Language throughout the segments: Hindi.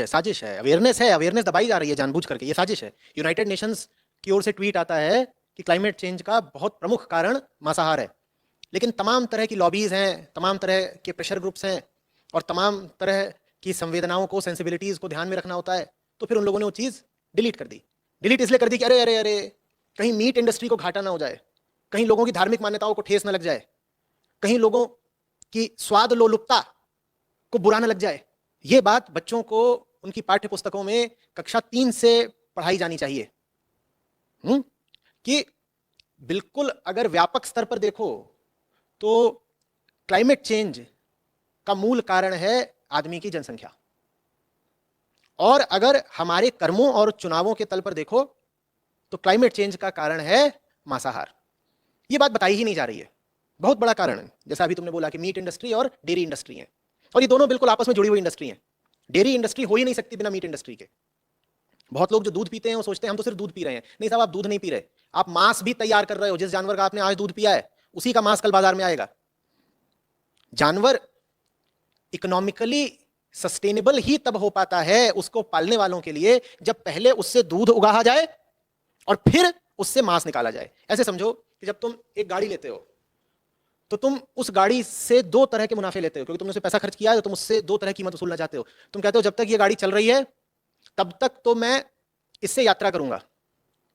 साजिश है, अवेयरनेस दबाई जा रही है जानबूझ करके, ये साजिश है। यूनाइटेड नेशंस की ओर से ट्वीट आता है कि क्लाइमेट चेंज का बहुत प्रमुख कारण मांसाहार है, लेकिन तमाम तरह की लॉबीज हैं, तमाम तरह के प्रेशर ग्रुप्स हैं और तमाम तरह की संवेदनाओं को, सेंसिबिलिटीज को ध्यान में रखना होता है, तो फिर उन लोगों ने वो चीज़ डिलीट कर दी। डिलीट इसलिए कर दी कि अरे अरे अरे कहीं मीट इंडस्ट्री को घाटा ना हो जाए, कहीं लोगों की धार्मिक मान्यताओं को ठेस न लग जाए, कहीं लोगों की स्वाद लोलुपता को बुरा न लग जाए। ये बात बच्चों को उनकी पाठ्य पुस्तकों में कक्षा 3 से पढ़ाई जानी चाहिए। कि बिल्कुल अगर व्यापक स्तर पर देखो तो क्लाइमेट चेंज का मूल कारण है आदमी की जनसंख्या, और अगर हमारे कर्मों और चुनावों के तल पर देखो तो क्लाइमेट चेंज का कारण है मांसाहार। ये बात बताई ही नहीं जा रही है, बहुत बड़ा कारण है। जैसा अभी तुमने बोला कि मीट इंडस्ट्री और डेयरी इंडस्ट्री है, और ये दोनों बिल्कुल आपस में जुड़ी हुई इंडस्ट्री हैं। डेयरी इंडस्ट्री हो ही नहीं सकती बिना मीट इंडस्ट्री के। बहुत लोग जो दूध पीते हैं वो सोचते हैं हम तो सिर्फ दूध पी रहे हैं। नहीं साहब, आप दूध नहीं पी रहे, आप मांस भी तैयार कर रहे हो। जिस जानवर का आपने आज दूध पिया है उसी का मांस कल बाजार में आएगा। जानवर इकोनॉमिकली सस्टेनेबल ही तब हो पाता है उसको पालने वालों के लिए जब पहले उससे दूध उगाहा जाए और फिर उससे मांस निकाला जाए। ऐसे समझो कि जब तुम एक गाड़ी लेते हो तो तुम उस गाड़ी से दो तरह के मुनाफे लेते हो, क्योंकि तुमने उसे पैसा खर्च किया है तो तुम उससे दो तरह की कीमत वसूलना चाहते हो। तुम कहते हो जब तक ये गाड़ी चल रही है तब तक तो मैं इससे यात्रा करूंगा।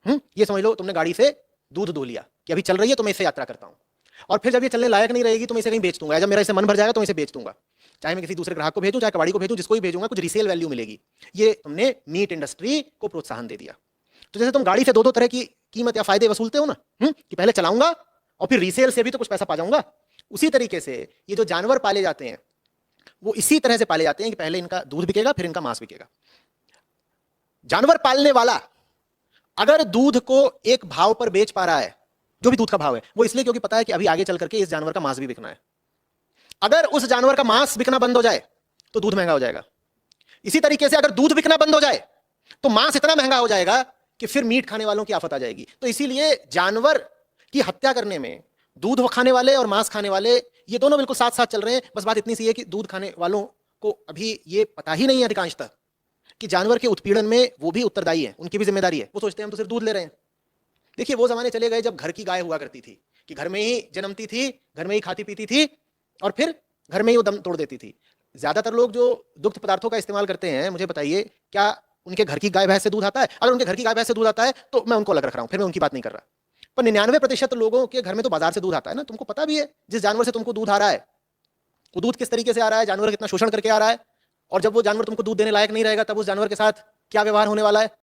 ये समझ लो तुमने गाड़ी से दूध दो लिया कि अभी चल रही है तो मैं इससे यात्रा करता हूं, और फिर जब ये चलने लायक नहीं रहेगी तो मैं इसे कहीं बेच दूंगा। जब मेरा इसे मन भर जाएगा तो मैं इसे बेच दूंगा, चाहे मैं किसी दूसरे ग्राहक को भेजूं, चाहे कबाड़ी को भेजूं, जिसको भी भेजूंगा कुछ रीसेल वैल्यू मिलेगी। ये तुमने मीट इंडस्ट्री को प्रोत्साहन दे दिया। तो जैसे तुम गाड़ी से दो दो तरह की कीमत या फायदे वसूलते हो ना, कि पहले चलाऊंगा और फिर रीसेल से भी तो कुछ पैसा पा जाऊंगा, उसी तरीके से ये जो जानवर पाले जाते हैं वो इसी तरह से पाले जाते हैं कि पहले इनका दूध बिकेगा फिर इनका मांस बिकेगा। जानवर पालने वाला अगर दूध को एक भाव पर बेच पा रहा है, जो भी दूध का भाव है, वो इसलिए क्योंकि पता है कि अभी आगे चल करके इस जानवर का मांस भी बिकना है। अगर उस जानवर का मांस बिकना बंद हो जाए तो दूध महंगा हो जाएगा। इसी तरीके से अगर दूध बिकना बंद हो जाए तो मांस इतना महंगा हो जाएगा कि फिर मीट खाने वालों की आफत आ जाएगी। तो इसीलिए जानवर की हत्या करने में दूध खाने वाले और मांस खाने वाले ये दोनों बिल्कुल साथ साथ चल रहे हैं। बस बात इतनी सी है कि दूध खाने वालों को अभी ये पता ही नहीं है अधिकांशतः कि जानवर के उत्पीड़न में वो भी उत्तरदायी है, उनकी भी जिम्मेदारी है। वो सोचते हैं हम तो सिर्फ दूध ले रहे हैं। देखिए वो जमाने चले गए जब घर की गाय हुआ करती थी कि घर में ही जन्मती थी, घर में ही खाती पीती थी और फिर घर में ही वो दम तोड़ देती थी। ज्यादातर लोग जो दुग्ध पदार्थों का इस्तेमाल करते हैं, मुझे बताइए क्या उनके घर की गाय भैंस से दूध आता है? अगर उनके घर की गाय भैंस से दूध आता है तो मैं उनको अलग रख रहा हूं, फिर मैं उनकी बात नहीं कर रहा। पर 99% लोगों के घर में तो बाजार से दूध आता है ना। तुमको पता भी है जिस जानवर से तुमको दूध आ रहा है वो दूध किस तरीके से आ रहा है, जानवर कितना शोषण करके आ रहा है, और जब वो जानवर तुमको दूध देने लायक नहीं रहेगा तब उस जानवर के साथ क्या व्यवहार होने वाला है।